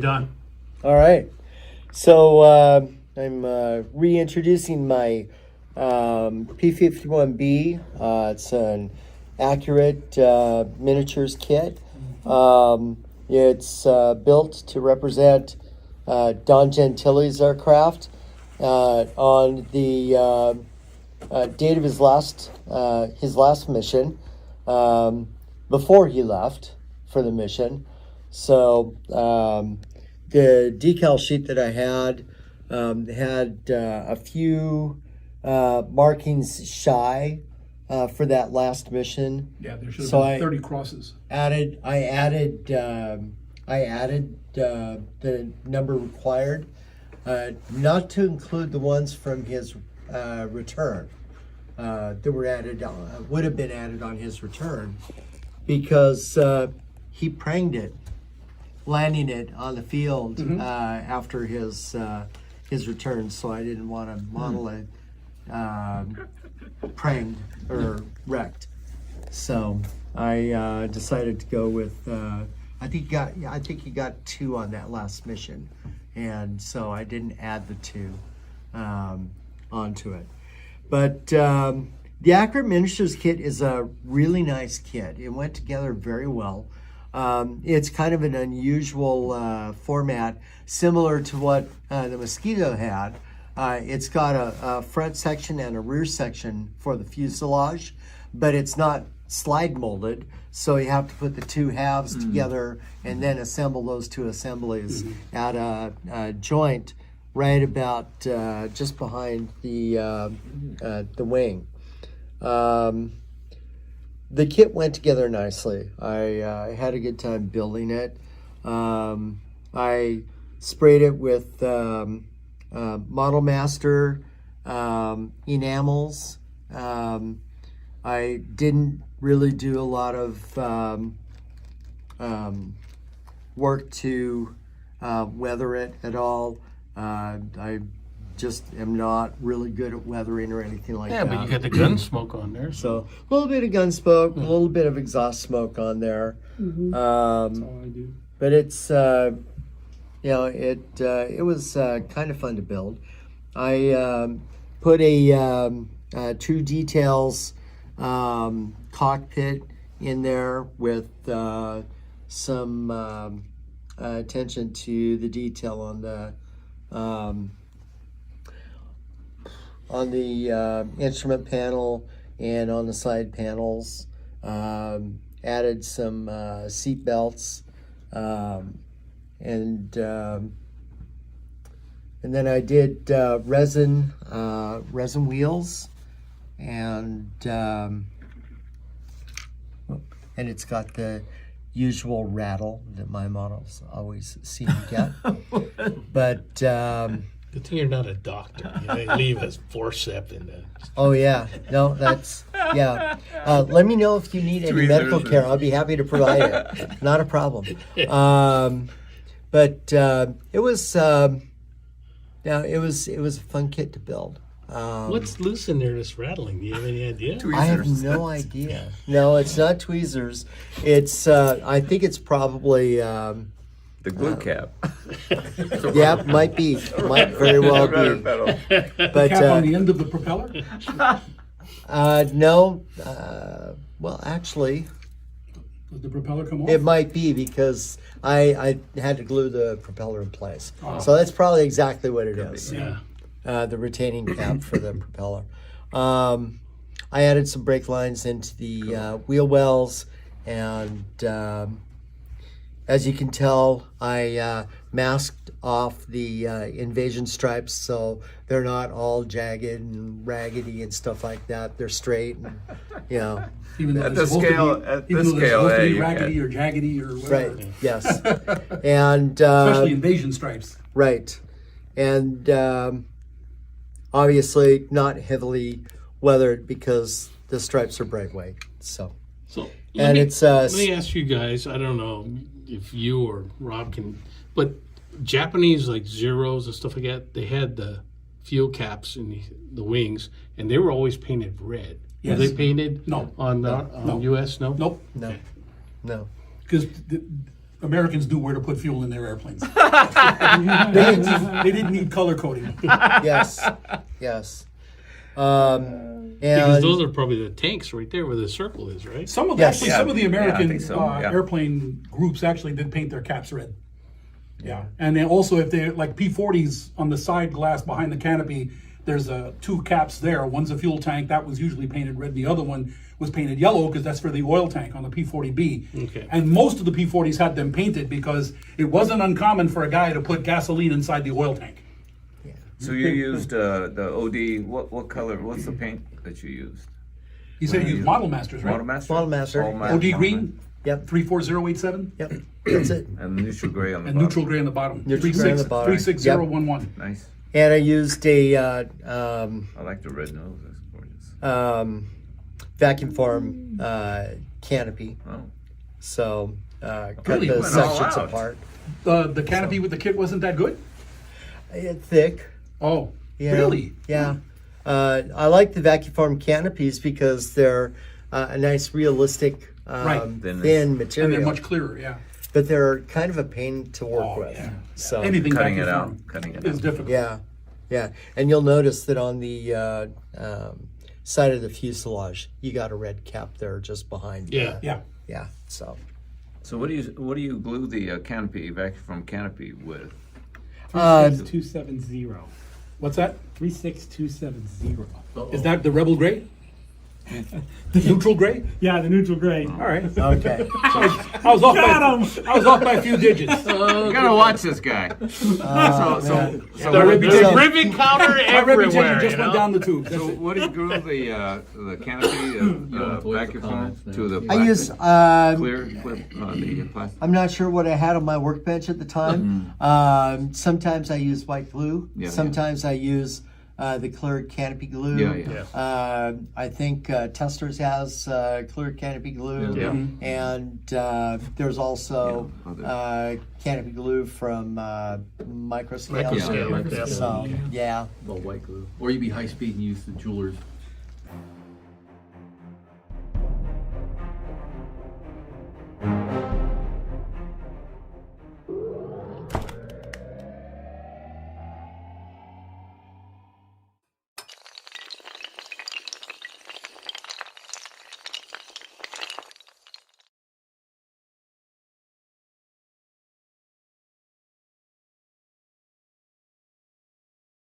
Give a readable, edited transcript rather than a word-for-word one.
Don. All right. So I'm reintroducing my P-51B. It's an accurate miniatures kit. It's built to represent Don Gentile's aircraft on the date of his last mission, before he left for the mission. So the decal sheet that I had a few markings shy for that last mission. Yeah, there should have been 30 crosses. I added the number required, not to include the ones from his return that were added, would have been added on his return, because he pranged it, landing it on the field after his return. So I didn't want to model it pranged or wrecked. So I decided to go with. I think he got 2 on that last mission, and so I didn't add the 2 onto it. But the Accurate Miniatures kit is a really nice kit. It went together very well. It's kind of an unusual format, similar to what the Mosquito had. It's got a front section and a rear section for the fuselage, but it's not slide molded, so you have to put the 2 halves together and then assemble those 2 assemblies at a joint right about just behind the wing. The kit went together nicely. I had a good time building it. I sprayed it with Model Master enamels. I didn't really do a lot of work to weather it at all. I just am not really good at weathering or anything like that. Yeah, but you got the gun smoke on there. So a little bit of gun smoke, a little bit of exhaust smoke on there. That's all I do. But it's, it was kind of fun to build. I put a True Details cockpit in there with some attention to the detail on the instrument panel and on the side panels. Added some seat belts, and then I did resin wheels, and it's got the usual rattle that my models always seem to get. But good thing you're not a doctor. You know, leave a forceps in there. oh yeah, no, that's yeah. Let me know if you need any medical care. I'll be happy to provide it. Not a problem. But it was it was a fun kit to build. What's loose in there that's rattling? Do you have any idea? Tweezers. I have no idea. No, it's not tweezers. It's I think it's probably The glue cap. yeah, might be, might very well be. But Cap on the end of the propeller? no. Well, actually, Did the propeller come off? it might be, because I had to glue the propeller in place. Oh. So that's probably exactly what it is. Yeah. The retaining cap for the propeller. I added some brake lines into the wheel wells, and as you can tell, I masked off the invasion stripes, so they're not all jagged and raggedy and stuff like that. They're straight, and Even though At they're the supposed scale- to be, at even this though they're scale, supposed to be you raggedy can't. or jaggedy or whatever. right, yes, and Especially invasion stripes. right, and obviously not heavily weathered, because the stripes are bright white. So Let me ask it's you guys. I don't know if you or Rob can, but Japanese like Zeros and stuff like that, they had the fuel caps in the wings, and they were always painted red. Yes. Were they painted? No. On No. US? No. Nope. no. Because Americans knew where to put fuel in their airplanes. They didn't need color coding. Yes, yes. Because And those are probably the tanks right there where the circle is, right? Some of Yes. actually, Yeah, some of the yeah, I American think so, yeah. airplane groups actually did paint their caps red. Yeah, and then also if they're like P-40s on the side glass behind the canopy, there's two caps there. One's a fuel tank that was usually painted red. The other one was painted yellow because that's for the oil tank on the P-40B. Okay. And most of the P-40s had them painted because it wasn't uncommon for a guy to put gasoline inside the oil tank. So you used the OD. What color? What's the paint that you used? He said he used Model Masters, right? Model Master. Model Master. All OD green, yep, 34087, yep, that's it. And neutral gray on the and bottom. neutral gray on the bottom. Neutral gray on the bottom. 36011. Nice. And I used a I like the red nose. That's gorgeous. vacuum form canopy. Oh. So cut Really? the You went all sections out. apart. The canopy with the kit wasn't that good? Thick. Oh, You know? really? Yeah. I like the vacuum form canopies because they're a nice, realistic, Right. thin And material. they're much clearer, yeah. But they're kind of a pain to work Oh, with. yeah. So Anything Cutting vacuum it out. form Cutting it is out. difficult. yeah, yeah. And you'll notice that on the side of the fuselage, you got a red cap there just behind. Yeah. Yeah. Yeah. So. So what do you glue the canopy vacuum from canopy with? 36270. What's that? 36270. Is that the Rebel Gray? Neutral gray? Yeah, the neutral gray. All right. Okay. I was off Got I was off by a few digits. You gotta watch this guy. man. The ribbon counter My reputation everywhere. just You went know? down the tube. That's So it. what do you glue the canopy vacuum form to the I plastic? use. Clear clip the plastic. I'm not sure what I had on my workbench at the time. Sometimes I use white glue. Yeah, Sometimes I use the clear canopy glue. Yeah. I think Testers has clear canopy glue. Yeah. And there's also Yeah, canopy glue from Microscale. Microscale, Yeah. So, yeah. Well, white glue. Or you'd be high speed and use the jeweler's